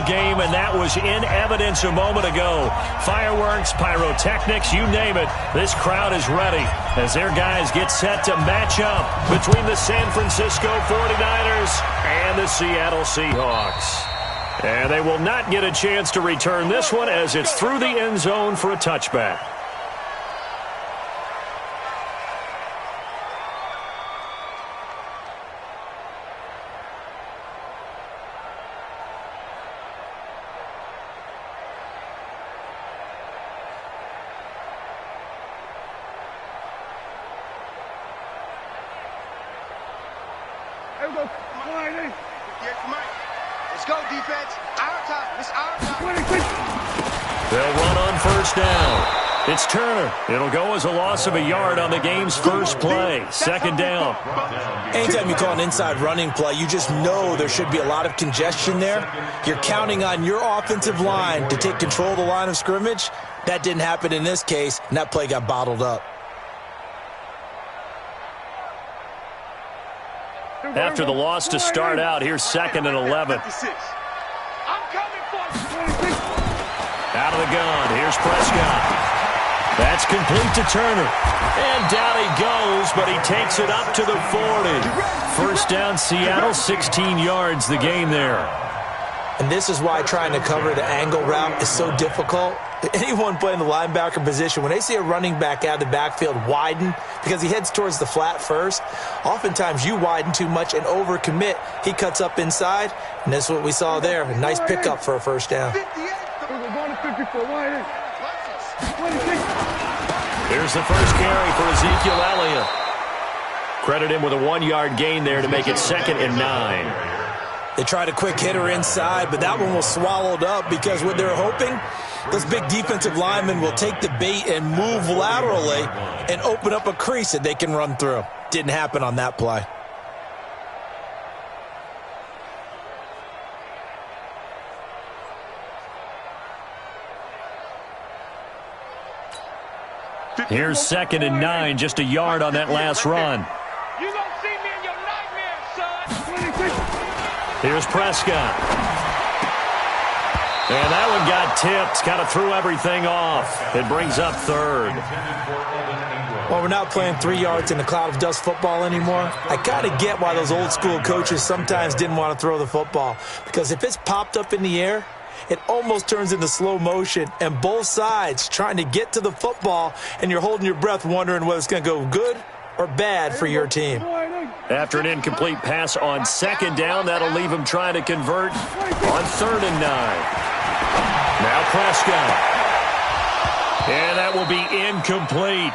game, and that was in evidence a moment ago. Fireworks, pyrotechnics, you name it. This crowd is ready as their guys get set to match up between the San Francisco 49ers and the Seattle Seahawks. And they will not get a chance to return this one as it's through the end zone for a touchback. Let's go, defense. Our time. It's our time. They'll run on first down. It's Turner. It'll go as a loss of a yard on the game's first play. Second down. Anytime you call an inside running play, you just know there should be a lot of congestion there. You're counting on your offensive line to take control of the line of scrimmage. That didn't happen in this case, and that play got bottled up. After the loss to start out, here's 2nd and 11. Out of the gun, here's Prescott. That's complete to Turner. And down he goes, but he takes it up to the 40. First down, Seattle, 16 yards the gain there. And this is why trying to cover the angle route is so difficult. Anyone playing the linebacker position, when they see a running back out of the backfield widen because he heads towards the flat first, oftentimes you widen too much and overcommit. He cuts up inside, and that's what we saw there. A nice pickup for a first down. Here's the first carry for Ezekiel Elliott. Credit him with a 1-yard gain there to make it 2nd and 9. They tried a quick hitter inside, but that one was swallowed up because what they're hoping, those big defensive linemen will take the bait and move laterally and open up a crease that they can run through. Didn't happen on that play. Here's 2nd and 9, just a yard on that last run. You gonna see me in your nightmares, son. Here's Prescott. And that one got tipped, kind of threw everything off. It brings up 3rd. Well, we're not playing 3 yards in a cloud of dust football anymore. I kind of get why those old school coaches sometimes didn't want to throw the football. Because if it's popped up in the air, it almost turns into slow motion, and both sides trying to get to the football, and you're holding your breath wondering whether it's going to go good or bad for your team. After an incomplete pass on 2nd down, that'll leave him trying to convert on 3rd and 9. Now Prescott. And that will be incomplete.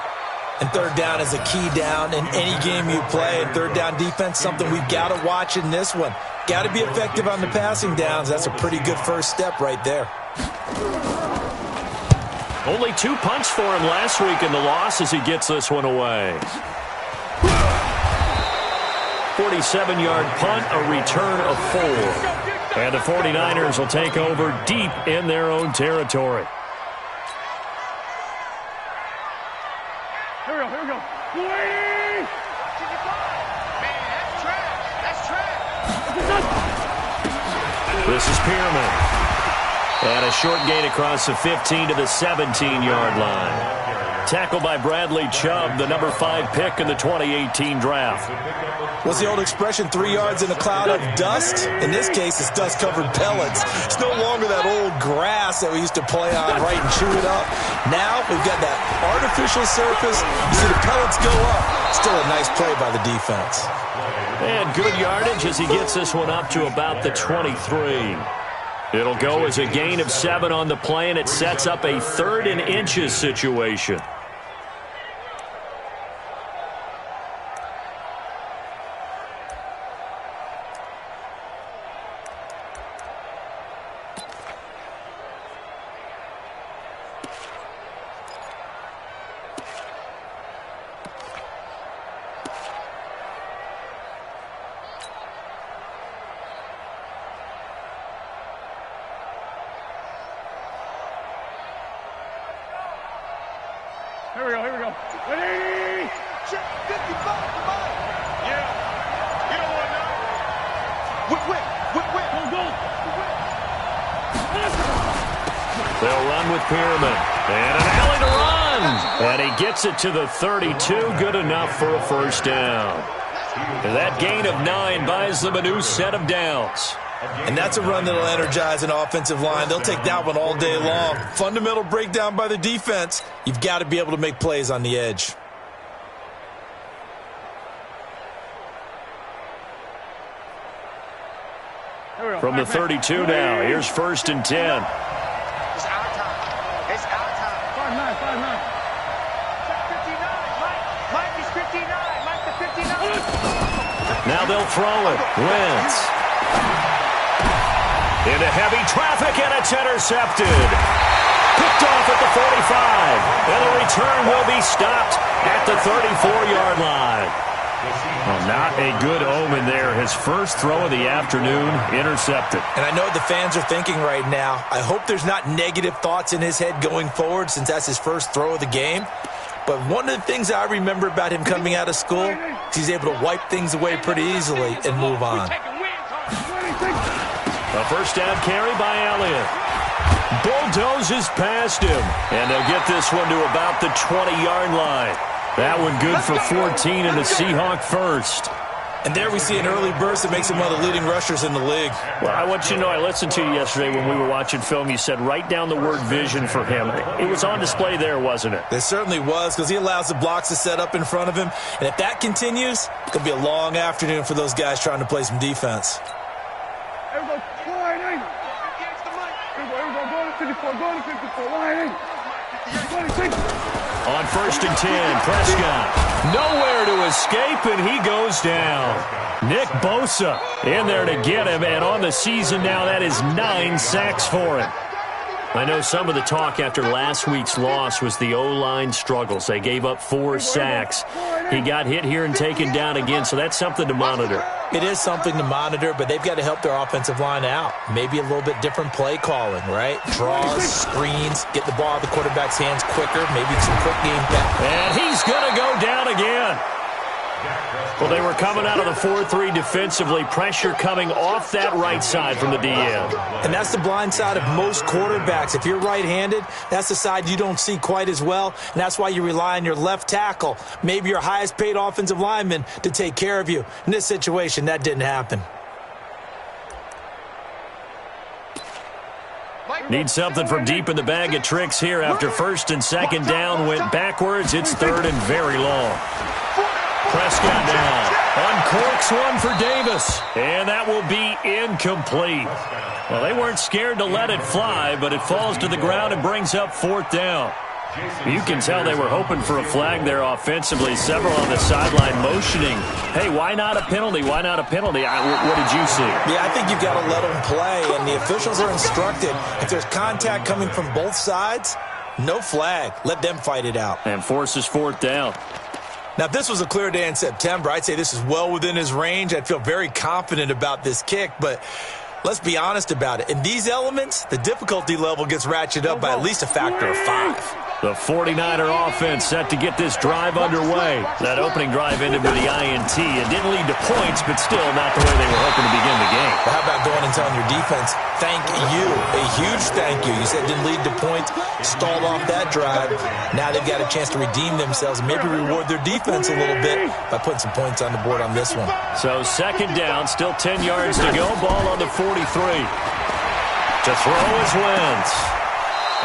And 3rd down is a key down in any game you play. And 3rd down defense, something we've got to watch in this one. Got to be effective on the passing downs. That's a pretty good first step right there. Only 2 punts for him last week in the loss as he gets this one away. 47-yard punt, a return of 4. And the 49ers will take over deep in their own territory. Here we go. Man, that's trash. That's trash. This is Pierman. And a short gain across the 15 to the 17-yard line. Tackled by Bradley Chubb, the number 5 pick in the 2018 draft. What's the old expression, 3 yards in a cloud of dust? In this case, it's dust-covered pellets. It's no longer that old grass that we used to play on, right, and chew it up. Now we've got that artificial surface. You see the pellets go up. Still a nice play by the defense. And good yardage as he gets this one up to about the 23. It'll go as a gain of 7 on the play, and it sets up a 3rd and inches situation. Here we go. Ready? Check 55, come on. Yeah. You don't want to know. Whip. Go. They'll run with Pearman. And an alley to run. And he gets it to the 32. Good enough for a first down. And that gain of 9 buys them a new set of downs. And that's a run that'll energize an offensive line. They'll take that one all day long. Fundamental breakdown by the defense. You've got to be able to make plays on the edge. From the 32 now, here's 1st and 10. It's our time. It's our time. 5-9. Mike is 59. Mike the 59. Now they'll throw it. Wentz. Into heavy traffic, and it's intercepted. Picked off at the 45. And the return will be stopped at the 34-yard line. Well, not a good omen there. His first throw of the afternoon, intercepted. And I know what the fans are thinking right now. I hope there's not negative thoughts in his head going forward since that's his first throw of the game. But one of the things I remember about him coming out of school is he's able to wipe things away pretty easily and move on. A first down carry by Elliott. Bulldozes past him. And they'll get this one to about the 20-yard line. That one good for 14 and a Seahawk first. And there we see an early burst that makes him one of the leading rushers in the league. Well, I want you to know, I listened to you yesterday when we were watching film. You said write down the word vision for him. It was on display there, wasn't it? It certainly was, because he allows the blocks to set up in front of him. And if that continues, it's going to be a long afternoon for those guys trying to play some defense. Here we go. Line 8. Here we go. Go to 54. Go to 54. Line 8. 26. On 1st and 10, Prescott. Nowhere to escape, and he goes down. Nick Bosa in there to get him, and on the season now, that is 9 sacks for him. I know some of the talk after last week's loss was the O-line struggles. They gave up 4 sacks. He got hit here and taken down again, so that's something to monitor. It is something to monitor, but they've got to help their offensive line out. Maybe a little bit different play calling, right? Draws, screens, get the ball out of the quarterback's hands quicker, maybe some quick game back. And he's going to go down again. Well, they were coming out of the 4-3 defensively. Pressure coming off that right side from the DM. And that's the blind side of most quarterbacks. If you're right-handed, that's the side you don't see quite as well. And that's why you rely on your left tackle, maybe your highest-paid offensive lineman, to take care of you. In this situation, that didn't happen. Need something from deep in the bag of tricks here after 1st and 2nd down went backwards. It's 3rd and very long. Prescott now uncorks one for Davis, and that will be incomplete. Well, they weren't scared to let it fly, but it falls to the ground and brings up 4th down. You can tell they were hoping for a flag there offensively. Several on the sideline motioning, hey, why not a penalty? Why not a penalty? What did you see? Yeah, I think you've got to let them play, and the officials are instructed. If there's contact coming from both sides, no flag. Let them fight it out. And forces 4th down. Now, if this was a clear day in September, I'd say this is well within his range. I'd feel very confident about this kick, but let's be honest about it. In these elements, the difficulty level gets ratcheted up by at least a factor of 5. The 49er offense set to get this drive underway. That opening drive ended with the INT. It didn't lead to points, but still not the way they were hoping to begin the game. Well, how about going and telling your defense, thank you, a huge thank you. You said it didn't lead to points, stalled off that drive. Now they've got a chance to redeem themselves and maybe reward their defense a little bit by putting some points on the board on this one. So 2nd down, still 10 yards to go. Ball on the 43. To throw is Wentz.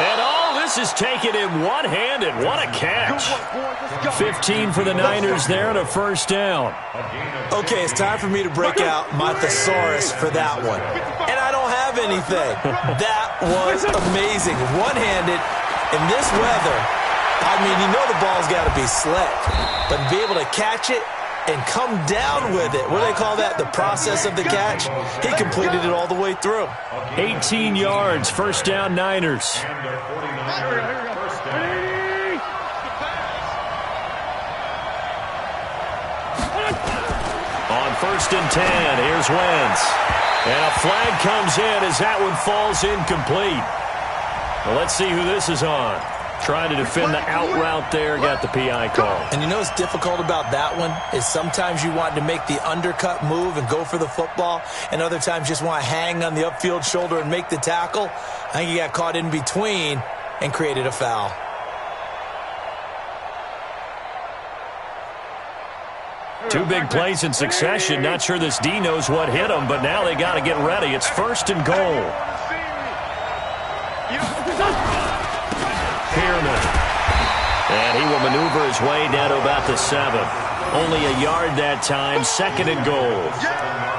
And this is taken in one-handed. What a catch. 15 for the Niners there and a 1st down. Okay, it's time for me to break out my thesaurus for that one. And I don't have anything. That was amazing. One-handed in this weather. I mean, you know the ball's got to be slick. But to be able to catch it and come down with it, what do they call that? The process of the catch? He completed it all the way through. 18 yards, 1st down Niners. On 1st and 10, here's Wentz. And a flag comes in as that one falls incomplete. Well, let's see who this is on. Trying to defend the out route there, got the PI call. And you know what's difficult about that one is sometimes you want to make the undercut move and go for the football, and other times just want to hang on the upfield shoulder and make the tackle. I think he got caught in between and created a foul. Two big plays in succession. Not sure this D knows what hit him, but now they got to get ready. It's 1st and goal. Pierman. And he will maneuver his way down to about the 7. Only a yard that time. 2nd and goal.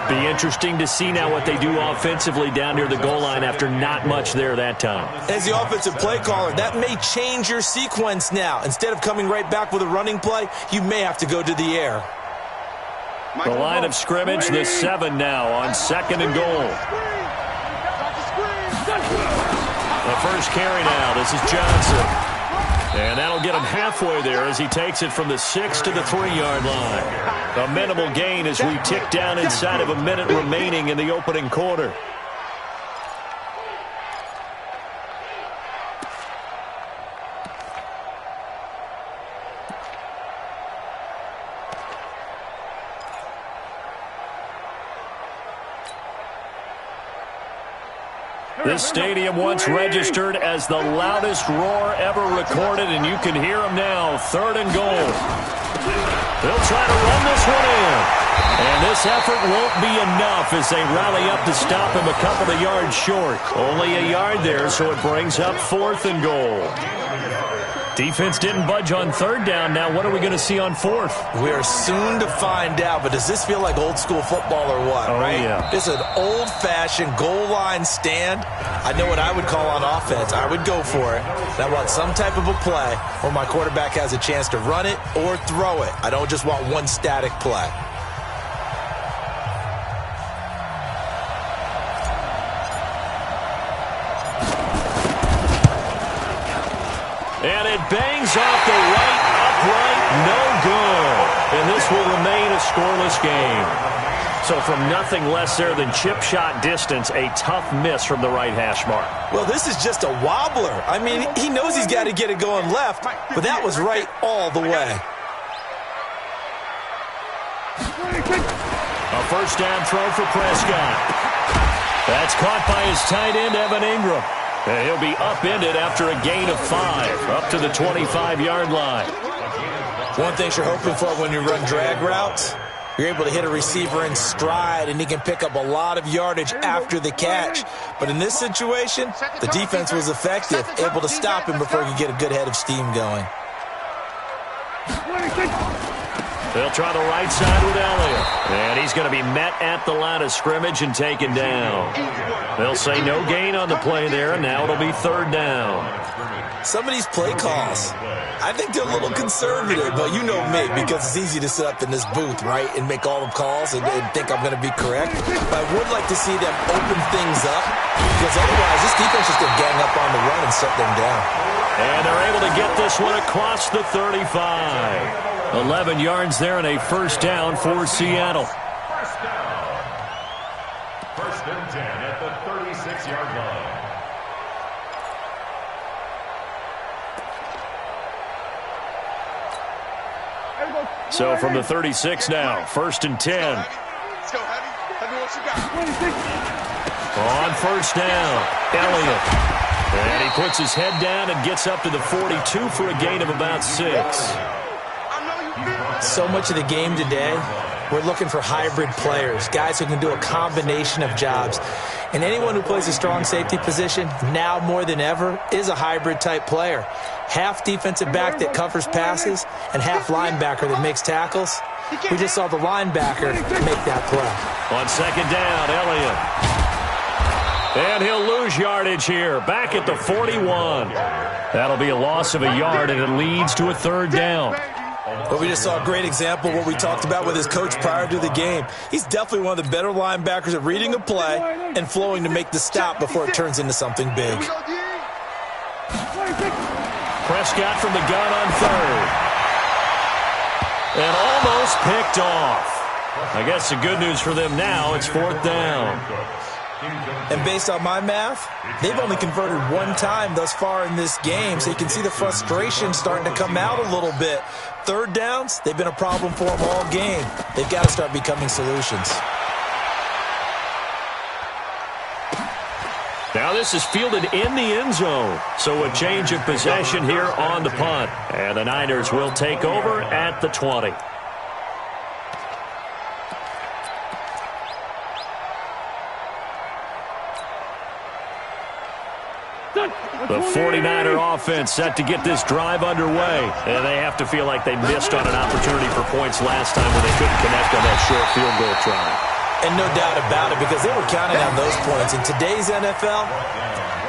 Be interesting to see now what they do offensively down near the goal line after not much there that time. As the offensive play caller, that may change your sequence now. Instead of coming right back with a running play, you may have to go to the air. The line of scrimmage, the 7 now on 2nd and goal. The first carry now. This is Johnson. And that'll get him halfway there as he takes it from the 6 to the 3-yard line. A minimal gain as we tick down inside of a minute remaining in the opening quarter. This stadium once registered as the loudest roar ever recorded, and you can hear him now. 3rd and goal. They'll try to run this one in. And this effort won't be enough as they rally up to stop him a couple of yards short. Only a yard there, so it brings up 4th and goal. Defense didn't budge on 3rd down. Now what are we going to see on 4th? We are soon to find out, but does this feel like old school football or what, right? Yeah. This is an old-fashioned goal line stand. I know what I would call on offense. I would go for it. And I want some type of a play where my quarterback has a chance to run it or throw it. I don't just want one static play. And it bangs off the right upright, no good. And this will remain a scoreless game. So from nothing less there than chip shot distance, a tough miss from the right hash mark. Well, this is just a wobbler. I mean, he knows he's got to get it going left, but that was right all the way. A first down throw for Prescott. That's caught by his tight end, Evan Ingram. And he'll be upended after a gain of 5, up to the 25-yard line. One thing you're hoping for when you run drag routes, you're able to hit a receiver in stride, and he can pick up a lot of yardage after the catch. But in this situation, the defense was effective, able to stop him before he could get a good head of steam going. They'll try the right side with Elliott. And he's going to be met at the line of scrimmage and taken down. They'll say no gain on the play there, and now it'll be 3rd down. Some of these play calls, I think they're a little conservative, but you know me, because it's easy to sit up in this booth, right, and make all the calls and think I'm going to be correct. But I would like to see them open things up, because otherwise this defense is going to gang up on the run and shut them down. And they're able to get this one across the 35. 11 yards there and a first down for Seattle. First and 10 at the 36-yard line. So from the 36 now, 1st and 10. Let's go, Heavy. Heavy, what you got? On first down, Elliott. And he puts his head down and gets up to the 42 for a gain of about 6. So much of the game today, we're looking for hybrid players, guys who can do a combination of jobs. And anyone who plays a strong safety position, now more than ever, is a hybrid-type player. Half defensive back that covers passes and half linebacker that makes tackles. We just saw the linebacker make that play. On 2nd down, Elliott. And he'll lose yardage here, back at the 41. That'll be a loss of a yard, and it leads to a 3rd down. But we just saw a great example of what we talked about with his coach prior to the game. He's definitely one of the better linebackers at reading a play and flowing to make the stop before it turns into something big. Prescott from the gun on 3rd. And almost picked off. I guess the good news for them now, it's 4th down. And based on my math, they've only converted one time thus far in this game, so you can see the frustration starting to come out a little bit. Third downs, they've been a problem for them all game. They've got to start becoming solutions. Now this is fielded in the end zone, so a change of possession here on the punt. And the Niners will take over at the 20. The 49er offense set to get this drive underway. And they have to feel like they missed on an opportunity for points last time when they couldn't connect on that short field goal try. And no doubt about it, because they were counting on those points. In today's NFL,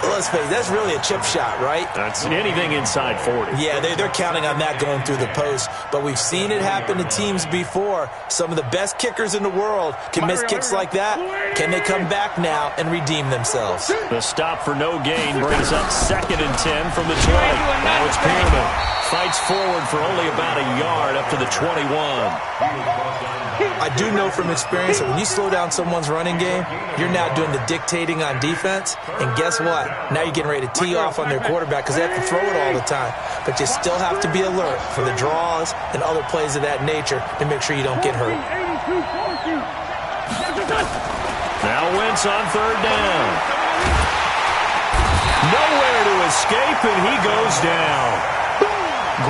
let's face it, that's really a chip shot, right? That's anything inside 40. Yeah, they're counting on that going through the post. But we've seen it happen to teams before. Some of the best kickers in the world can miss kicks like that. Can they come back now and redeem themselves? The stop for no gain brings up 2nd and 10 from the 20. Now it's Pearman. Fights forward for only about a yard up to the 21. I do know from experience that when you slow down someone's running game, you're now doing the dictating on defense. And guess what? Now you're getting ready to tee off on their quarterback because they have to throw it all the time. But you still have to be alert for the draws and other plays of that nature to make sure you don't get hurt. Now Wentz on 3rd down. Nowhere to escape, and he goes down.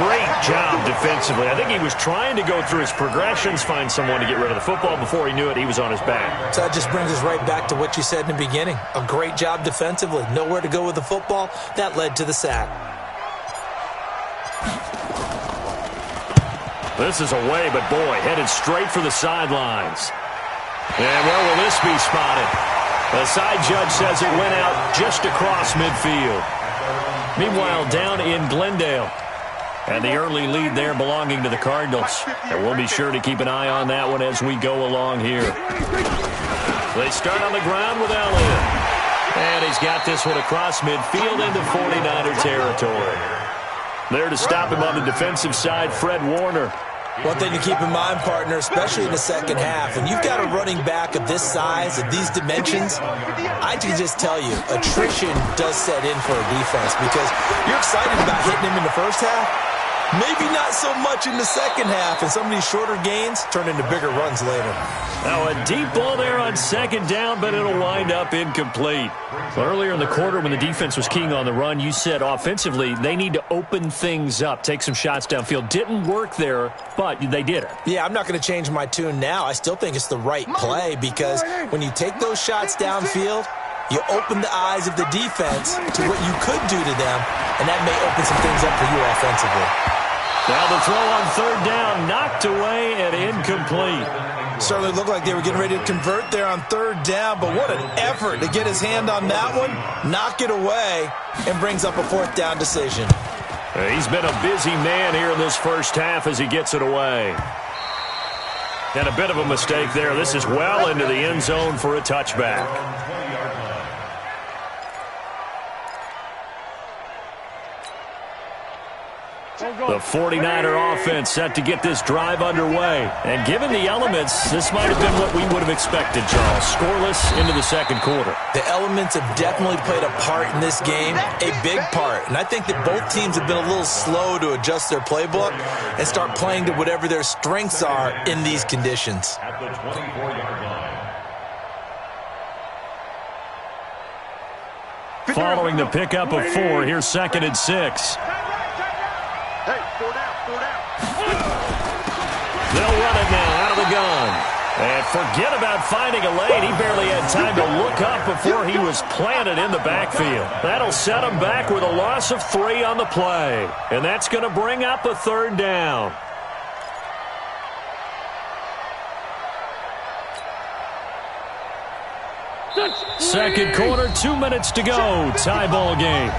Great job defensively. I think he was trying to go through his progressions, find someone to get rid of the football. Before he knew it, he was on his back. So that just brings us right back to what you said in the beginning. A great job defensively. Nowhere to go with the football. That led to the sack. This is away, but boy, headed straight for the sidelines. And where will this be spotted? The side judge says it went out just across midfield. Meanwhile, down in Glendale. And the early lead there belonging to the Cardinals. And we'll be sure to keep an eye on that one as we go along here. They start on the ground with Elliott. And he's got this one across midfield into 49er territory. There to stop him on the defensive side, Fred Warner. One thing to keep in mind, partner, especially in the second half, when you've got a running back of this size, of these dimensions, I can just tell you, attrition does set in for a defense because you're excited about hitting him in the first half. Maybe not so much in the second half, and some of these shorter gains turn into bigger runs later. Now a deep ball there on 2nd down, but it'll wind up incomplete. Earlier in the quarter when the defense was keying on the run, you said offensively they need to open things up, take some shots downfield. Didn't work there, but they did it. Yeah, I'm not going to change my tune now. I still think it's the right play because when you take those shots downfield, you open the eyes of the defense to what you could do to them, and that may open some things up for you offensively. Now the throw on 3rd down, knocked away and incomplete. Certainly looked like they were getting ready to convert there on 3rd down, but what an effort to get his hand on that one, knock it away, and brings up a 4th down decision. He's been a busy man here in this first half as he gets it away. And a bit of a mistake there. This is well into the end zone for a touchback. The 49er offense set to get this drive underway. And given the elements, this might have been what we would have expected, Charles. Scoreless into the 2nd quarter. The elements have definitely played a part in this game, a big part. And I think that both teams have been a little slow to adjust their playbook and start playing to whatever their strengths are in these conditions. At the 24-yard line. Following the pickup of 4, here's 2nd and 6. Hey, 4 down. They'll run it now out of the gun. And forget about finding a lane. He barely had time to look up before he was planted in the backfield. That'll set him back with a loss of 3 on the play. And that's going to bring up a 3rd down. Second quarter, 2 minutes to go. Tie ball game.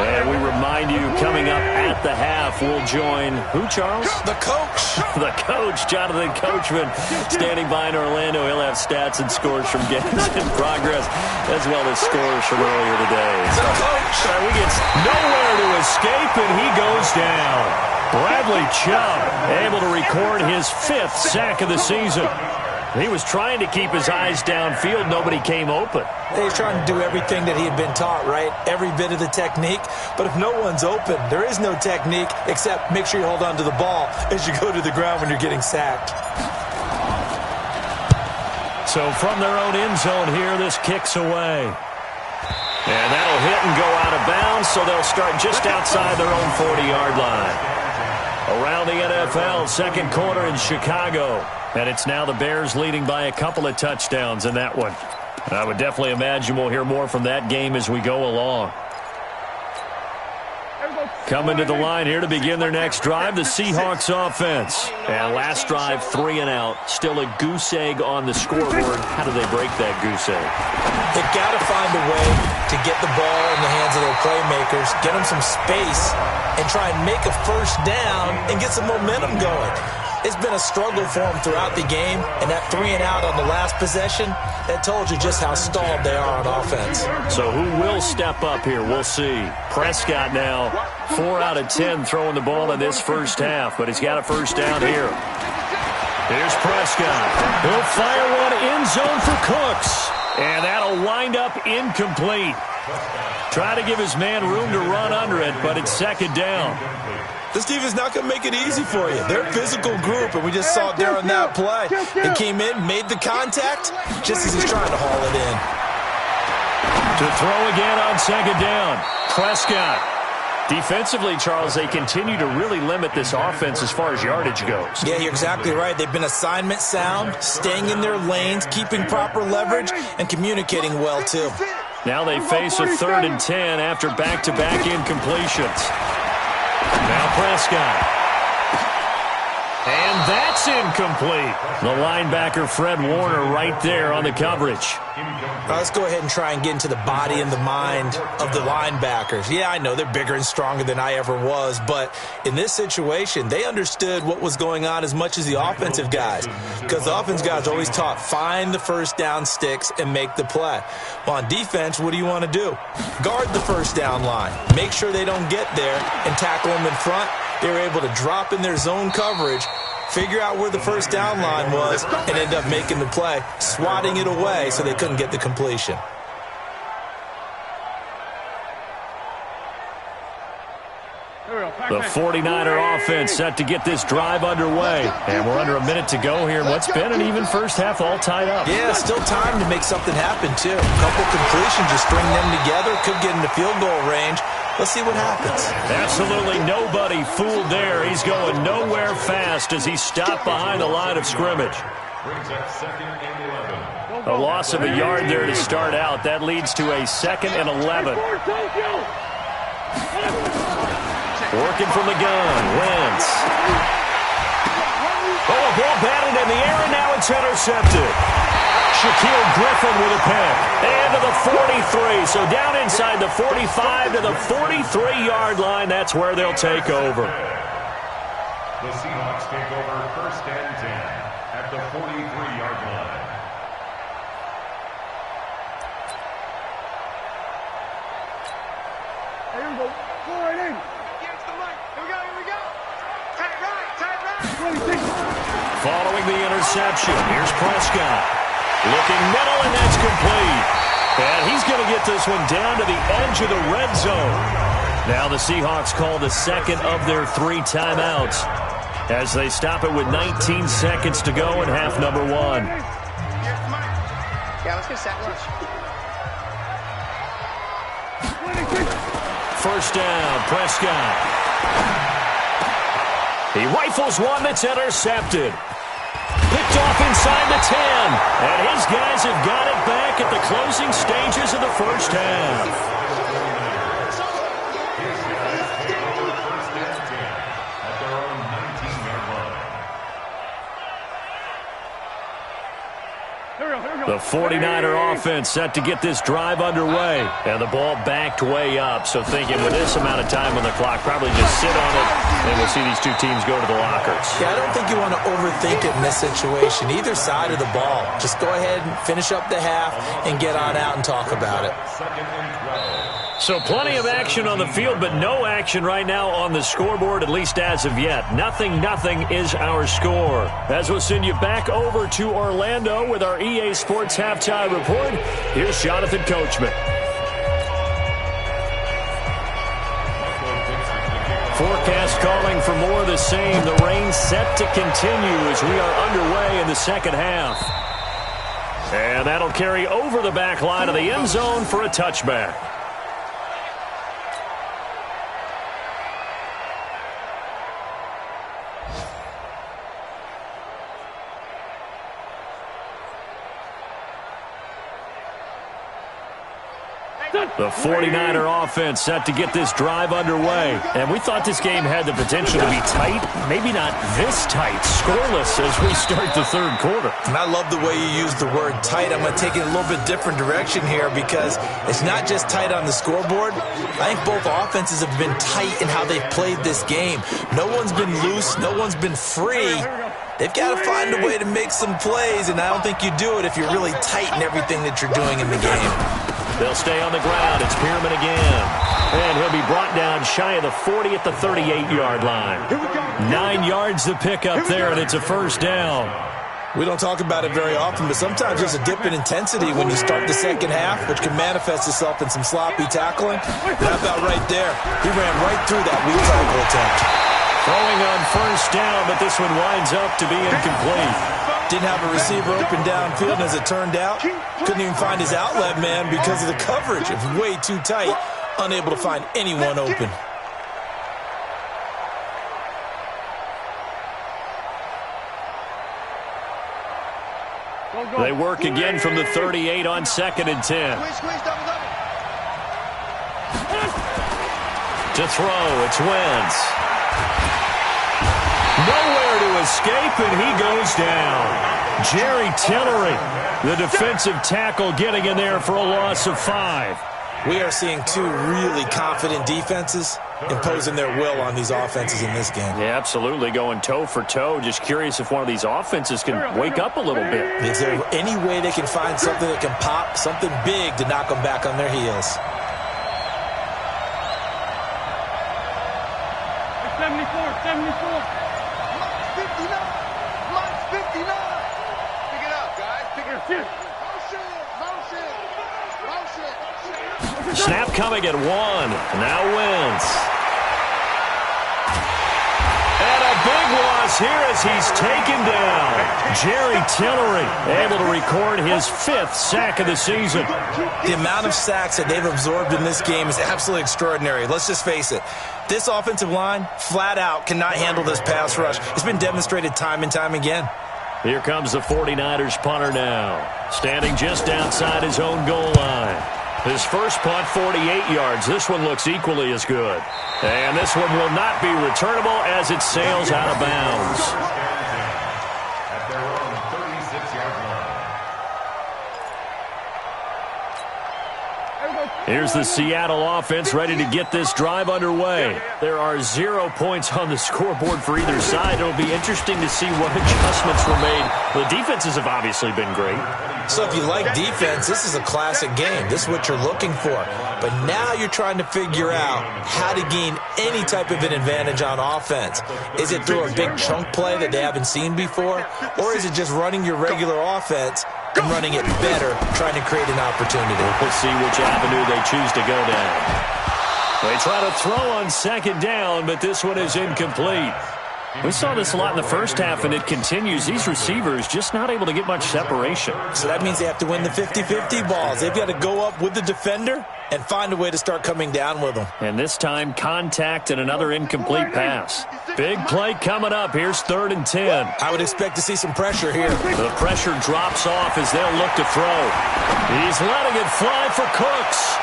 And we remind you, coming up at the half, we'll join who, Charles? The coach. The coach, Jonathan Coachman, standing by in Orlando. He'll have stats and scores from games in progress, as well as scores from earlier today. The coach. We get nowhere to escape, and he goes down. Bradley Chubb able to record his 5th sack of the season. He was trying to keep his eyes downfield. Nobody came open. He's trying to do everything that he had been taught, right? Every bit of the technique. But if no one's open, there is no technique except make sure you hold on to the ball as you go to the ground when you're getting sacked. So from their own end zone here, this kicks away. And that'll hit and go out of bounds, so they'll start just outside their own 40-yard line. Around the NFL, second quarter in Chicago. And it's now the Bears leading by a couple of touchdowns in that one. And I would definitely imagine we'll hear more from that game as we go along. Coming to the line here to begin their next drive, the Seahawks offense. And last drive, 3 and out. Still a goose egg on the scoreboard. How do they break that goose egg? They've got to find a way to get the ball in the hands of their playmakers, get them some space, and try and make a first down and get some momentum going. It's been a struggle for them throughout the game, and that 3 and out on the last possession, that told you just how stalled they are on offense. So who will step up here? We'll see. Prescott now, 4 out of 10 throwing the ball in this first half, but he's got a first down here. Here's Prescott. He'll fire one end zone for Cooks, and that'll wind up incomplete. Try to give his man room to run under it, but it's second down. This team is not going to make it easy for you. They're a physical group, and we just saw it there on that play. He came in, made the contact, just as he's trying to haul it in. To throw again on second down. Prescott. Defensively, Charles, they continue to really limit this offense as far as yardage goes. Yeah, you're exactly right. They've been assignment sound, staying in their lanes, keeping proper leverage, and communicating well, too. Now they face a 3rd and 10 after back-to-back incompletions. Now Prescott. And that's incomplete. The linebacker, Fred Warner, right there on the coverage. Let's go ahead and try and get into the body and the mind of the linebackers. Yeah, I know they're bigger and stronger than I ever was, but in this situation, they understood what was going on as much as the offensive guys, because the offensive guys always taught, find the first down sticks and make the play. Well, on defense, what do you want to do? Guard the first down line. Make sure they don't get there and tackle them in front. They were able to drop in their zone coverage, figure out where the first down line was, and end up making the play, swatting it away so they couldn't get the completion. The 49er offense set to get this drive underway. And we're under a minute to go here. What's been an even first half all tied up. Yeah, still time to make something happen, too. A couple completions, just string them together, could get into field goal range. Let's see what happens. Absolutely nobody fooled there. He's going nowhere fast as he's stopped behind the line of scrimmage. A loss of a yard there to start out. That leads to a 2nd and 11. Working from the gun. Wentz. Oh, a ball batted in the air, and now it's intercepted. Shaquille Griffin with a pick. And to the 43. So down inside the 45 to the 43-yard line. That's where they'll take over. The Seahawks take over 1st and 10 at the 43-yard line. Here we go. Go right in. Against the mic. Here we go. Tight right. Following the interception, here's Prescott. Looking middle, and that's complete. And he's going to get this one down to the edge of the red zone. Now the Seahawks call the 2nd of their 3 timeouts as they stop it with 19 seconds to go in half number 1. Yeah, let's get set. First down, Prescott. He rifles one that's intercepted. Picked off inside the 10. And his guys have got it back at the closing stages of the first half. The 49er offense set to get this drive underway. And the ball backed way up. So thinking with this amount of time on the clock, probably just sit on it, and we'll see these two teams go to the lockers. Yeah, I don't think you want to overthink it in this situation. Either side of the ball. Just go ahead and finish up the half and get on out and talk about it. So plenty of action on the field, but no action right now on the scoreboard, at least as of yet. Nothing is our score. As we'll send you back over to Orlando with our EA Sports Halftime Report, here's Jonathan Coachman. Forecast calling for more of the same. The rain set to continue as we are underway in the second half. And that'll carry over the back line of the end zone for a touchback. The 49er offense set to get this drive underway. And we thought this game had the potential to be tight. Maybe not this tight. Scoreless as we start the third quarter. And I love the way you use the word tight. I'm going to take it a little bit different direction here because it's not just tight on the scoreboard. I think both offenses have been tight in how they've played this game. No one's been loose. No one's been free. They've got to find a way to make some plays, and I don't think you do it if you're really tight in everything that you're doing in the game. They'll stay on the ground. It's Pierman again. And he'll be brought down shy of the 40 at the 38-yard line. 9 yards to pick up there, and it's a first down. We don't talk about it very often, but sometimes there's a dip in intensity when you start the second half, which can manifest itself in some sloppy tackling. And how about right there? He ran right through that weak tackle attempt. Throwing on first down, but this one winds up to be incomplete. Didn't have a receiver open downfield, and as it turned out, couldn't even find his outlet man because of the coverage. It was way too tight, unable to find anyone open. They work again from the 38 on 2nd and 10. To throw, it's Wentz. Nowhere to escape, and he goes down. Jerry Tillery, the defensive tackle, getting in there for a loss of 5. We are seeing two really confident defenses imposing their will on these offenses in this game. Yeah, absolutely, going toe for toe. Just curious if one of these offenses can wake up a little bit. Is there any way they can find something that can pop, something big to knock them back on their heels? 74. Mine's 59. Pick it up, guys. Pick it up. Motion. Snap coming at 1. Now Wentz. And a big loss here as he's taken down. Jerry Tillery able to record his 5th sack of the season. The amount of sacks that they've absorbed in this game is absolutely extraordinary. Let's just face it. This offensive line, flat out, cannot handle this pass rush. It's been demonstrated time and time again. Here comes the 49ers punter now. Standing just outside his own goal line. His first punt, 48 yards. This one looks equally as good. And this one will not be returnable as it sails out of bounds. At their own 36-yard line. Here's the Seattle offense ready to get this drive underway. There are 0 points on the scoreboard for either side. It'll be interesting to see what adjustments were made. The defenses have obviously been great. So if you like defense, this is a classic game. This is what you're looking for. But now you're trying to figure out how to gain any type of an advantage on offense. Is it through a big chunk play that they haven't seen before? Or is it just running your regular offense and running it better, trying to create an opportunity? We'll see which avenue they choose to go down. They try to throw on 2nd down, but this one is incomplete. We saw this a lot in the first half, and it continues. These receivers just not able to get much separation. So that means they have to win the 50-50 balls. They've got to go up with the defender and find a way to start coming down with them. And this time, contact and another incomplete pass. Big play coming up. Here's 3rd and 10. I would expect to see some pressure here. The pressure drops off as they'll look to throw. He's letting it fly for Cooks.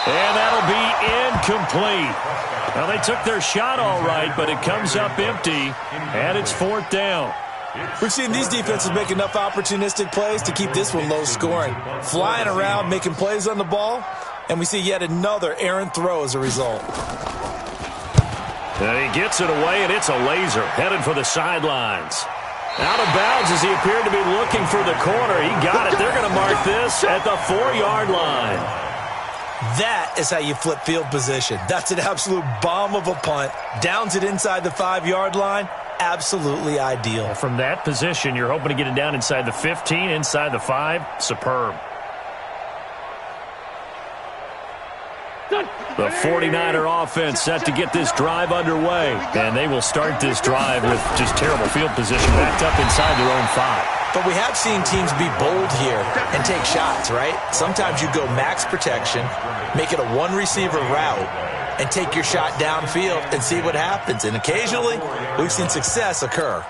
And that'll be incomplete. Well, they took their shot all right, but it comes up empty, and it's 4th down. We've seen these defenses make enough opportunistic plays to keep this one low scoring. Flying around, making plays on the ball, and we see yet another errant throw as a result. And he gets it away, and it's a laser headed for the sidelines. Out of bounds as he appeared to be looking for the corner. He got it. They're going to mark this at the 4-yard line. That is how you flip field position. That's an absolute bomb of a punt. Downs it inside the 5-yard line. Absolutely ideal. From that position, you're hoping to get it down inside the 15, inside the 5. Superb. The 49er offense set to get this drive underway. And they will start this drive with just terrible field position backed up inside their own 5. But we have seen teams be bold here and take shots, right? Sometimes you go max protection, make it a one-receiver route, and take your shot downfield and see what happens. And occasionally, we've seen success occur.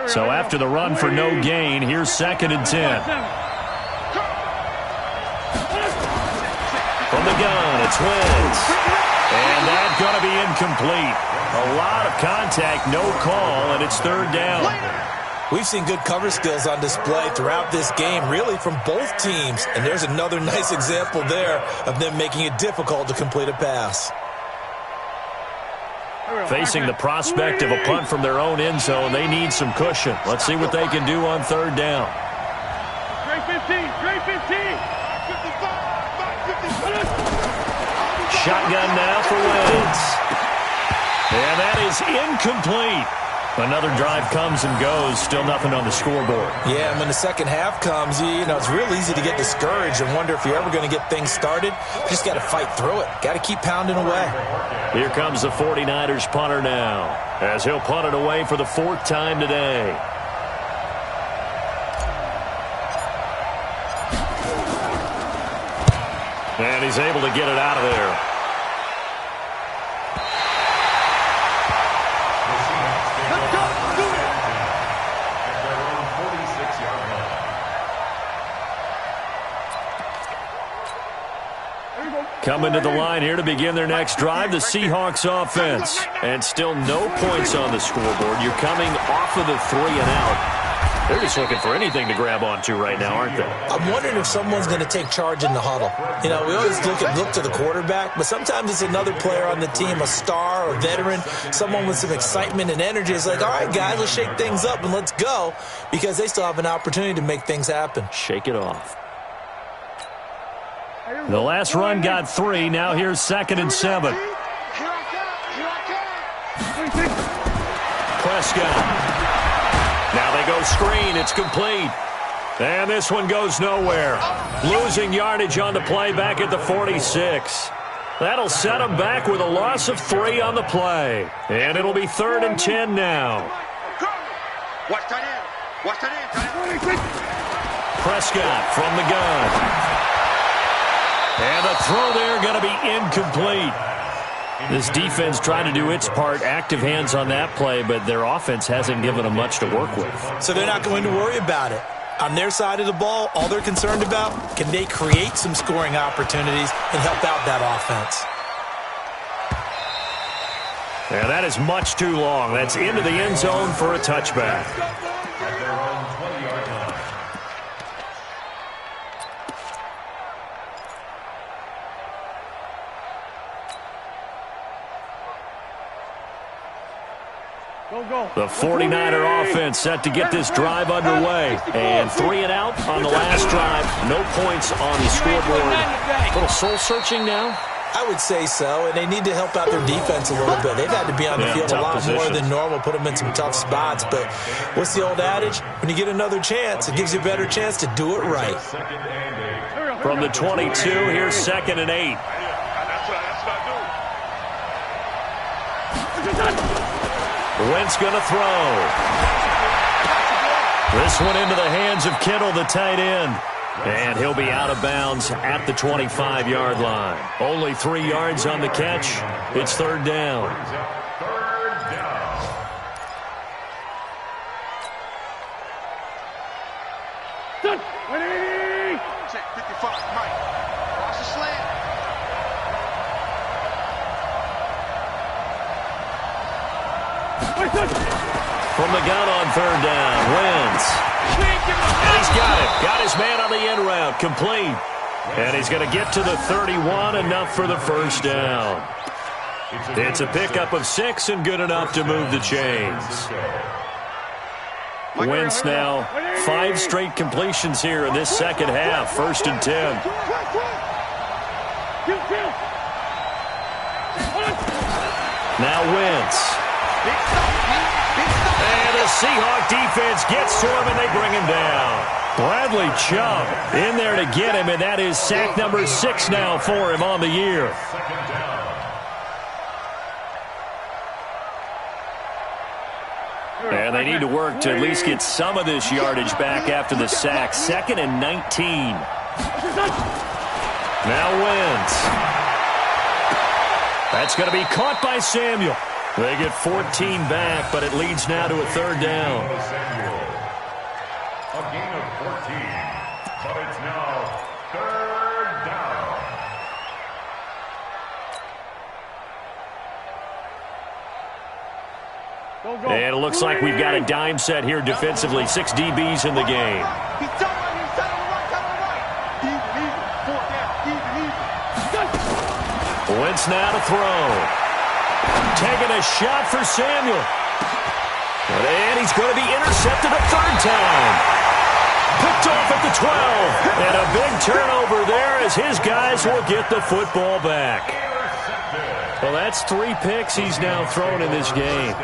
So after the run for no gain, here's 2nd and 10. From the gun, it's Wentz. And that's going to be incomplete. A lot of contact, no call, and it's 3rd down. We've seen good cover skills on display throughout this game, really from both teams. And there's another nice example there of them making it difficult to complete a pass. Facing the prospect of a punt from their own end zone, they need some cushion. Let's see what they can do on 3rd down. Straight 15, straight 15. Shotgun now for Wentz. And that is incomplete. Another drive comes and goes. Still nothing on the scoreboard. Yeah, and when the second half comes, you know, it's real easy to get discouraged and wonder if you're ever going to get things started. You just got to fight through it. Got to keep pounding away. Here comes the 49ers punter now, as he'll punt it away for the 4th time today. And he's able to get it out of there. Coming to the line here to begin their next drive, the Seahawks offense. And still no points on the scoreboard. You're coming off of the 3 and out. They're just looking for anything to grab onto right now, aren't they? I'm wondering if someone's going to take charge in the huddle. You know, we always look to the quarterback, but sometimes it's another player on the team, a star or veteran, someone with some excitement and energy. It's like, all right, guys, let's shake things up and let's go, because they still have an opportunity to make things happen. Shake it off. The last run got 3. Now here's 2nd and 7. Prescott. Now they go screen. It's complete. And this one goes nowhere. Losing yardage on the play back at the 46. That'll set them back with a loss of 3 on the play. And it'll be 3rd and 10 now. Prescott from the gun. And the throw there going to be incomplete. This defense trying to do its part, active hands on that play, but their offense hasn't given them much to work with. So they're not going to worry about it. On their side of the ball, all they're concerned about, can they create some scoring opportunities and help out that offense? And that is much too long. That's into the end zone for a touchback. At their own 20-yard line. The 49er offense set to get this drive underway. And 3 and out on the last drive. No points on the scoreboard. A little soul-searching now? I would say so, and they need to help out their defense a little bit. They've had to be on the field a lot more than normal, put them in some tough spots. But what's the old adage? When you get another chance, it gives you a better chance to do it right. From the 22, here's 2nd and 8. Wentz going to throw. This one into the hands of Kittle, the tight end. And he'll be out of bounds at the 25-yard line. Only 3 yards on the catch. It's 3rd down. From the gun on third down, Wentz. And he's got it. Got his man on the end route, complete. And he's going to get to the 31, enough for the first down. It's a pickup of 6 and good enough to move the chains. Wentz now 5 straight completions here in this second half. 1st and 10. Now Wentz. And the Seahawk defense gets to him, and they bring him down. Bradley Chubb in there to get him, and that is sack number 6 now for him on the year. And they need to work to at least get some of this yardage back after the sack. 2nd and 19. Now Wentz. That's going to be caught by Samuel. They get 14 back, but it leads now to a 3rd down. A gain of 14, but it's now 3rd down. And it looks like we've got a dime set here defensively. 6 DBs in the game. Wentz now to throw. Taking a shot for Samuel. And he's going to be intercepted a 3rd time. Picked off at the 12. And a big turnover there as his guys will get the football back. Well, that's 3 picks he's now thrown in this game.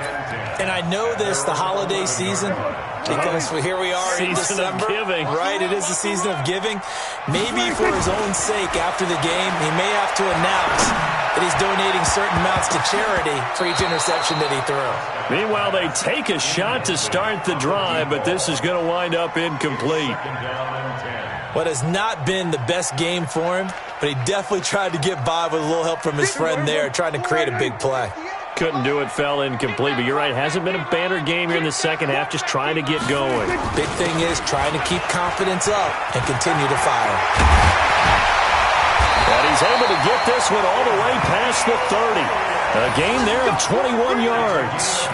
And I know this, the holiday season, because here we are in December. Season of giving. Right, it is the season of giving. Maybe for his own sake after the game, he may have to announce that he's donating certain amounts to charity for each interception that he threw. Meanwhile, they take a shot to start the drive, but this is going to wind up incomplete. What has not been the best game for him, but he definitely tried to get by with a little help from his friend there, trying to create a big play. Couldn't do it, fell incomplete. But you're right, hasn't been a banner game here in the second half, just trying to get going. Big thing is trying to keep confidence up and continue to fire. And he's able to get this one all the way past the 30. A gain there of 21 yards.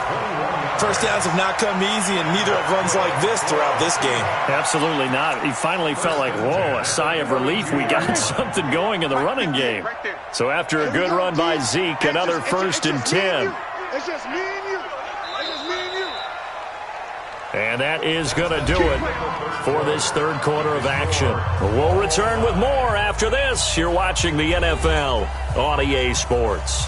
First downs have not come easy, and neither have runs like this throughout this game. Absolutely not. He finally felt like, whoa, a sigh of relief. We got something going in the running game. So after a good run by Zeke, another 1st and 10. It's just me and you. It's just me and you. And that is going to do it for this 3rd quarter of action. We'll return with more after this. You're watching the NFL on EA Sports.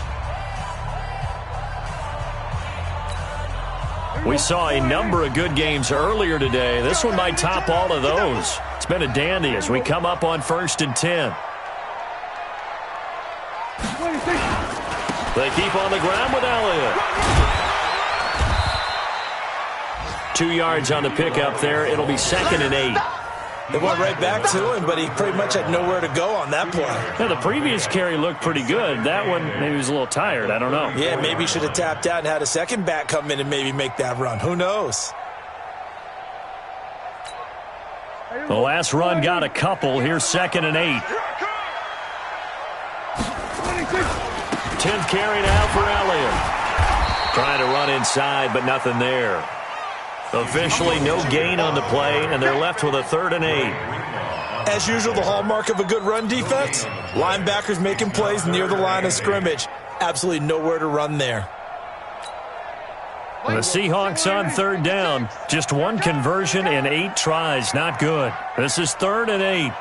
We saw a number of good games earlier today. This one might top all of those. It's been a dandy as we come up on 1st and 10. They keep on the ground with Elliott. 2 yards on the pickup there. It'll be 2nd and 8. They went right back to him, but he pretty much had nowhere to go on that play. Yeah, the previous carry looked pretty good. That one, maybe he was a little tired. I don't know. Yeah, maybe he should have tapped out and had a second back come in and maybe make that run. Who knows? The last run got a couple. Here's 2nd and 8. 10th carry now for Elliott. Trying to run inside, but nothing there. Officially no gain on the play, and they're left with a 3rd and 8. As usual, the hallmark of a good run defense, linebackers making plays near the line of scrimmage. Absolutely nowhere to run there. And the Seahawks on 3rd down. Just 1 conversion in 8 tries. Not good. This is 3rd and 8.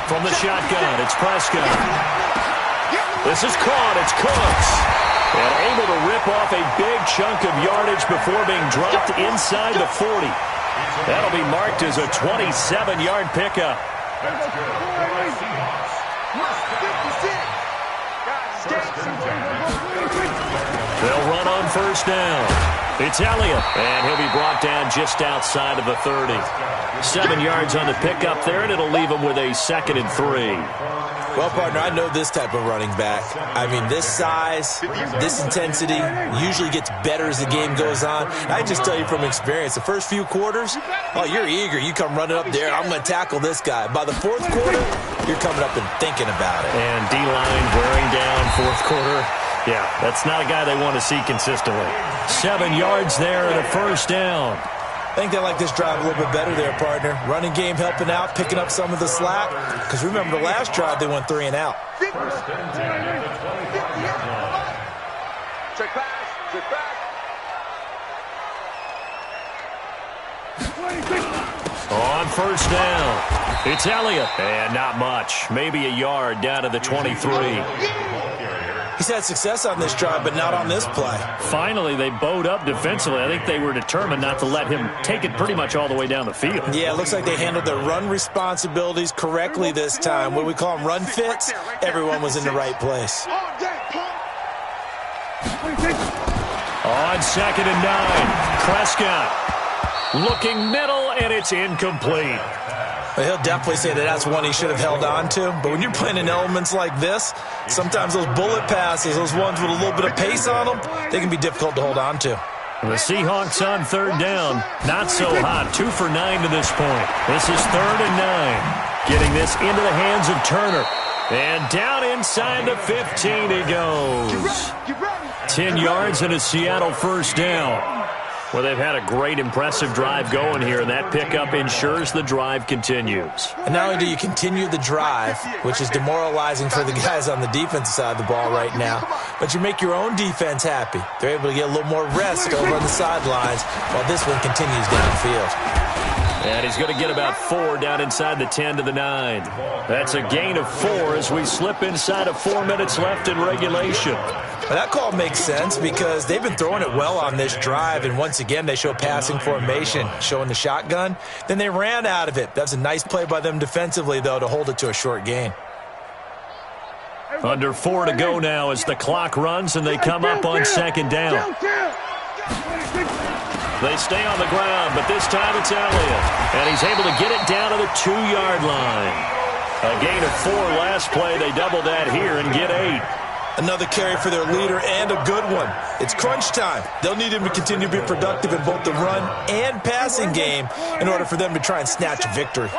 From the shotgun, it's Prescott. This is caught. It's Cooks. And able to rip off a big chunk of yardage before being dropped inside the 40. That'll be marked as a 27-yard pickup. They'll run on 1st down. It's Elliott, and he'll be brought down just outside of the 30. 7 yards on the pickup there, and it'll leave him with a 2nd and 3. Well, partner, I know this type of running back. I mean, this size, this intensity usually gets better as the game goes on. I just tell you from experience, the first few quarters, oh, you're eager. You come running up there, I'm going to tackle this guy. By the 4th quarter, you're coming up and thinking about it. And D-line wearing down fourth quarter. Yeah, that's not a guy they want to see consistently. 7 yards there and a first down. I think they like this drive a little bit better there, partner. Running game helping out, picking up some of the slack. Because remember, the last drive, they went 3 and out. Check pass. Check back. On first down, it's Elliott. And not much. Maybe a yard down to the 23. He's had success on this drive, but not on this play. Finally, they bowed up defensively. I think they were determined not to let him take it pretty much all the way down the field. Yeah, it looks like they handled their run responsibilities correctly this time. What we call them run fits, everyone was in the right place. On 2nd and 9, Prescott looking middle, and it's incomplete. Well, he'll definitely say that that's one he should have held on to. But when you're playing in elements like this, sometimes those bullet passes, those ones with a little bit of pace on them, they can be difficult to hold on to. The Seahawks on 3rd down. Not so hot. 2 for 9 to this point. This is 3rd and 9. Getting this into the hands of Turner. And down inside the 15 he goes. 10 yards and a Seattle first down. Well, they've had a great, impressive drive going here, and that pickup ensures the drive continues. And not only do you continue the drive, which is demoralizing for the guys on the defensive side of the ball right now, but you make your own defense happy. They're able to get a little more rest over on the sidelines while this one continues downfield. And he's going to get about 4 down inside the 10 to the 9. That's a gain of 4 as we slip inside of 4 minutes left in regulation. Well, that call makes sense because they've been throwing it well on this drive, and once again they show passing formation, showing the shotgun. Then they ran out of it. That's a nice play by them defensively, though, to hold it to a short gain. Under 4 to go now as the clock runs and they come up on 2nd down. They stay on the ground, but this time it's Elliott. And he's able to get it down to the 2-yard line. A gain of 4 last play. They double that here and get 8. Another carry for their leader and a good one. It's crunch time. They'll need him to continue to be productive in both the run and passing game in order for them to try and snatch a victory.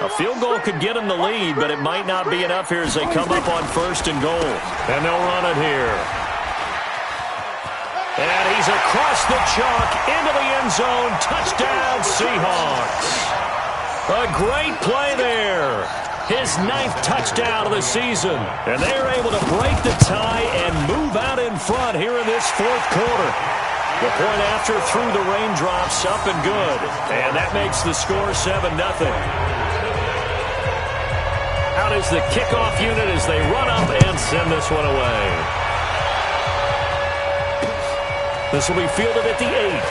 A field goal could get them the lead, but it might not be enough here as they come up on 1st and goal. And they'll run it here. And he's across the chalk into the end zone. Touchdown, Seahawks. A great play there. His 9th touchdown of the season. And they're able to break the tie and move out in front here in this 4th quarter. The point after through the raindrops, up and good. And that makes the score 7-0. Out is the kickoff unit as they run up and send this one away. This will be fielded at the 8.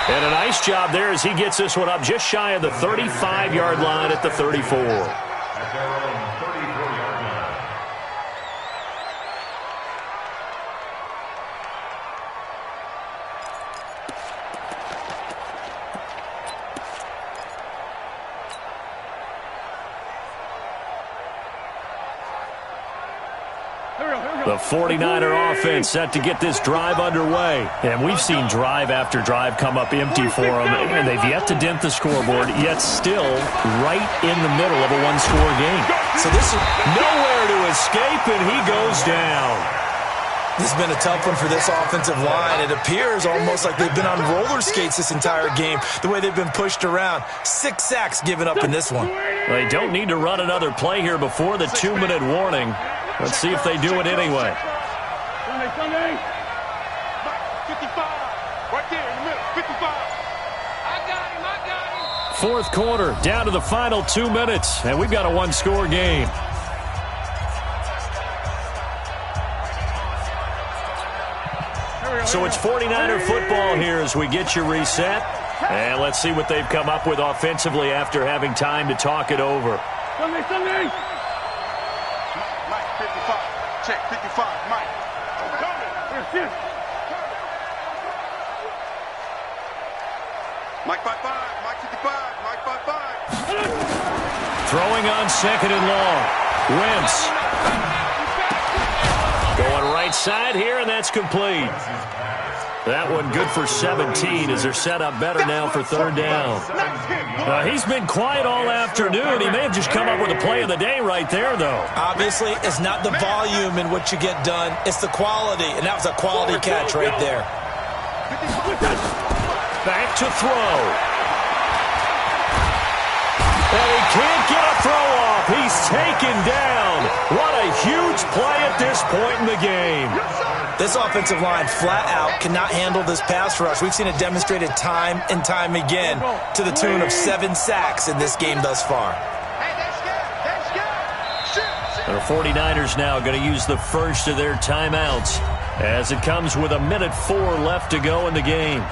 And a nice job there as he gets this one up just shy of the 35-yard line at the 34. At their own 34-yard line. The 49er offense set to get this drive underway. And we've seen drive after drive come up empty for them, and they've yet to dent the scoreboard, yet still right in the middle of a one-score game. So this is nowhere to escape, and he goes down. This has been a tough one for this offensive line. It appears almost like they've been on roller skates this entire game, the way they've been pushed around. 6 sacks given up in this one. They don't need to run another play here before the 2-minute warning. Let's see if they do it anyway. Sunday. 55. Right there in the middle. 55. I got him. 4th quarter, down to the final 2 minutes, and we've got a one-score game. So it's 49er football here as we get you reset. And let's see what they've come up with offensively after having time to talk it over. Sunday. Mike, 55. Check, 55. Mike. Yes. Mike 55. Mike 55. Mike 55. Throwing on 2nd and long. Wentz. Going right side here, and that's complete. That one good for 17 as they're set up better now for third down. He's been quiet all afternoon. He may have just come up with a play of the day right there, though. Obviously, it's not the volume in what you get done. It's the quality, and that was a quality catch right there. Back to throw. And he can't get a throw off. He's taken down. What a huge play at this point in the game. This offensive line flat out cannot handle this pass rush. We've seen it demonstrated time and time again to the tune of 7 sacks in this game thus far. The 49ers now going to use the first of their timeouts as it comes with 1:04 left to go in the game.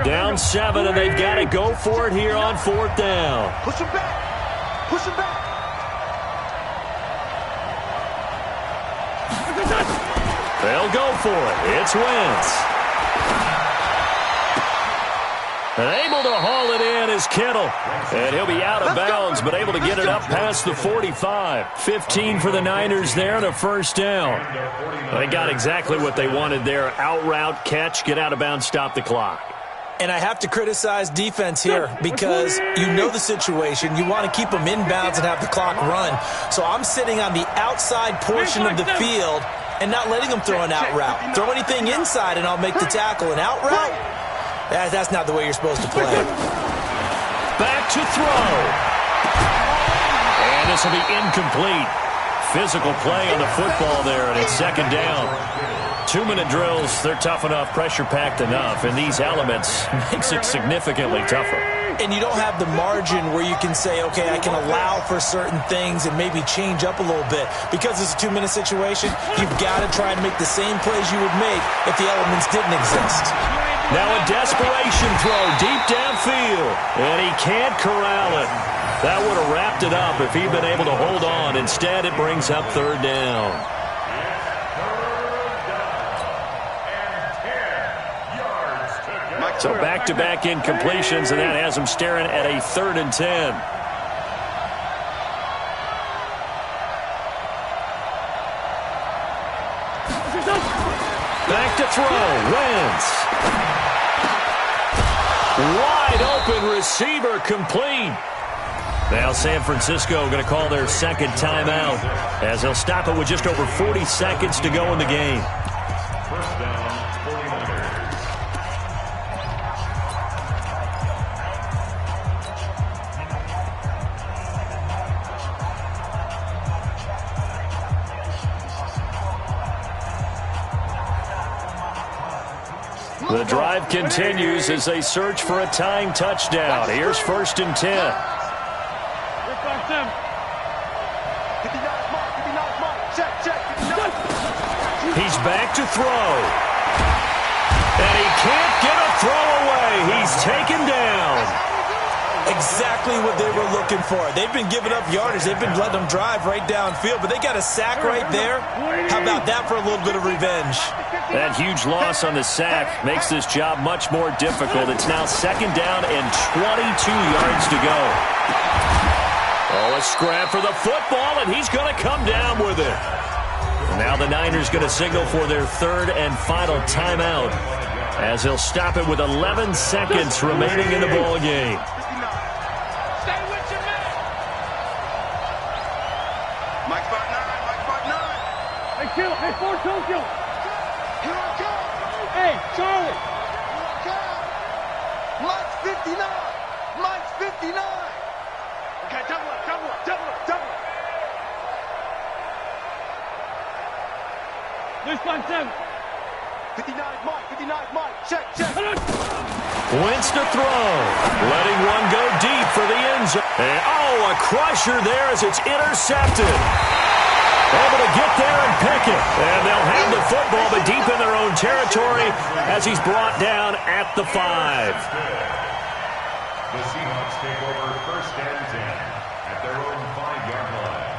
Down 7, and they've got to go for it here on 4th down. Push him back. Push him back. They'll go for it. It's Wentz. And able to haul it in is Kittle. And he'll be out of bounds, but able to get it up past the 45. 15 for the Niners there and a first down. They got exactly what they wanted there. Out route, catch, get out of bounds, stop the clock. And I have to criticize defense here because you know the situation. You want to keep them inbounds and have the clock run. So I'm sitting on the outside portion of the field and not letting them throw an out route. Throw anything inside and I'll make the tackle. An out route? That's not the way you're supposed to play. Back to throw. And this will be incomplete. Physical play on the football there, and it's second down. 2-minute drills, they're tough enough, pressure-packed enough, and these elements makes it significantly tougher. And you don't have the margin where you can say, okay, I can allow for certain things and maybe change up a little bit. Because it's a 2-minute situation, you've got to try and make the same plays you would make if the elements didn't exist. Now a desperation throw deep downfield, and he can't corral it. That would have wrapped it up if he'd been able to hold on. Instead, it brings up third down. So back-to-back incompletions, and that has him staring at a 3rd and 10. Back to throw. Wentz. Wide open receiver complete. Now San Francisco going to call their second timeout as they'll stop it with just over 40 seconds to go in the game. First down, 49ers. The drive continues as they search for a tying touchdown. Here's 1st and 10. He's back to throw. And he can't get a throw away. He's taken down. Exactly what they were looking for. They've been giving up yardage. They've been letting them drive right downfield, but they got a sack right there. How about that for a little bit of revenge? That huge loss on the sack makes this job much more difficult. It's now 2nd down and 22 yards to go. Oh, a scrap for the football, and he's going to come down with it. Now the Niners going to signal for their 3rd and final timeout as they'll stop it with 11 seconds remaining in the ball game. Kill. Hey, Ford, don't kill. Here I come. Hey, Charlie. Here I come. Mike's 59. Mike's 59. Okay, double up, double up, double up, double up. This one, 7. 59 Mike, 59 Mike. Check, check. Wentz to throw. Letting one go deep for the end zone. And, oh, a crusher there as it's intercepted. Able to get there and pick it. And they'll have the football, but deep in their own territory as he's brought down at the 5. The Seahawks take over 1st and 10 at their own 5-yard line.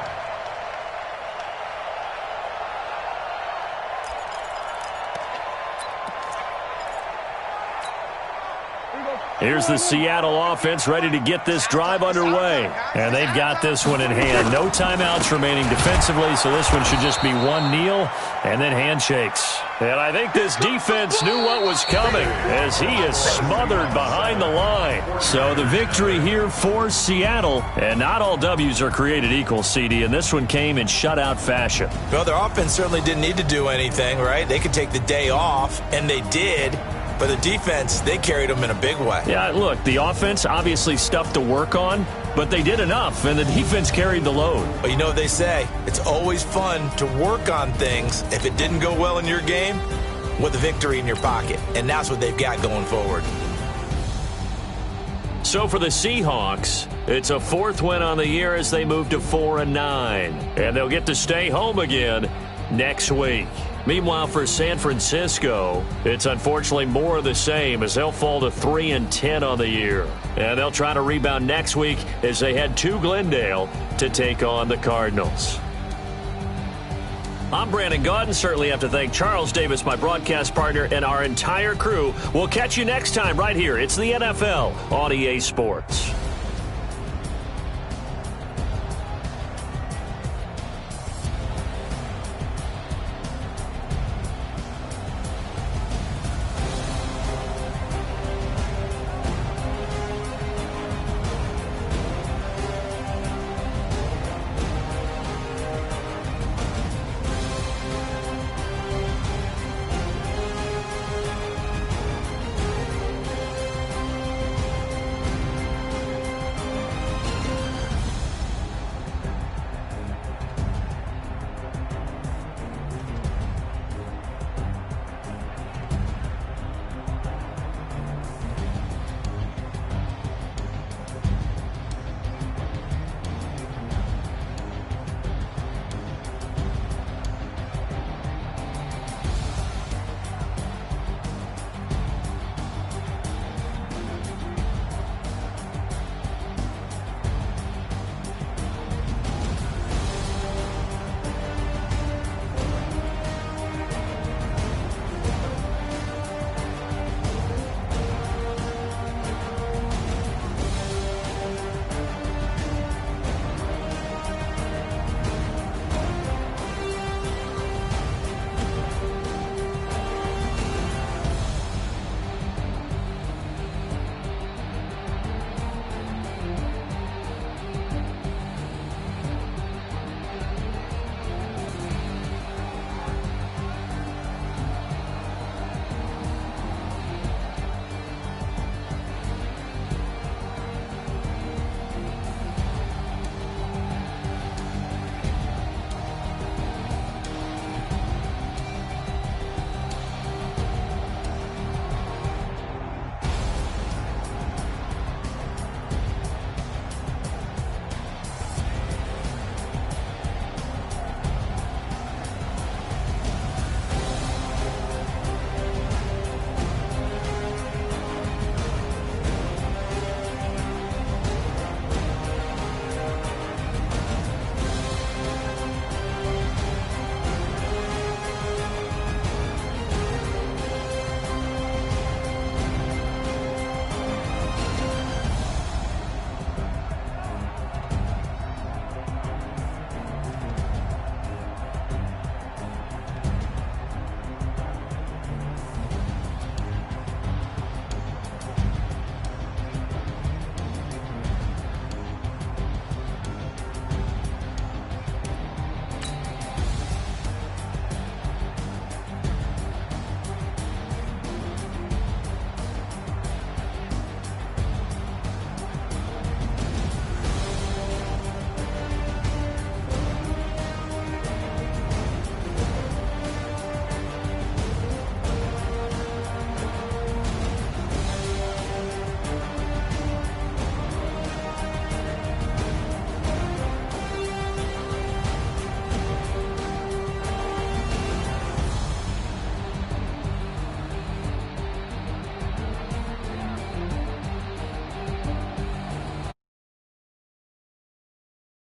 Here we go. Here's the Seattle offense ready to get this drive underway. And they've got this one in hand. No timeouts remaining defensively, so this one should just be one kneel and then handshakes. And I think this defense knew what was coming as he is smothered behind the line. So the victory here for Seattle. And not all W's are created equal, CD, and this one came in shutout fashion. Well, their offense certainly didn't need to do anything, right? They could take the day off, and they did. But the defense, they carried them in a big way. Yeah, look, the offense obviously stuff to work on, but they did enough, and the defense carried the load. But you know what they say, it's always fun to work on things if it didn't go well in your game with a victory in your pocket. And that's what they've got going forward. So for the Seahawks, it's a 4th win on the year as they move to 4-9. And they'll get to stay home again next week. Meanwhile, for San Francisco, it's unfortunately more of the same as they'll fall to 3-10 on the year. And they'll try to rebound next week as they head to Glendale to take on the Cardinals. I'm Brandon Gaudin. Certainly have to thank Charles Davis, my broadcast partner, and our entire crew. We'll catch you next time right here. It's the NFL on EA Sports.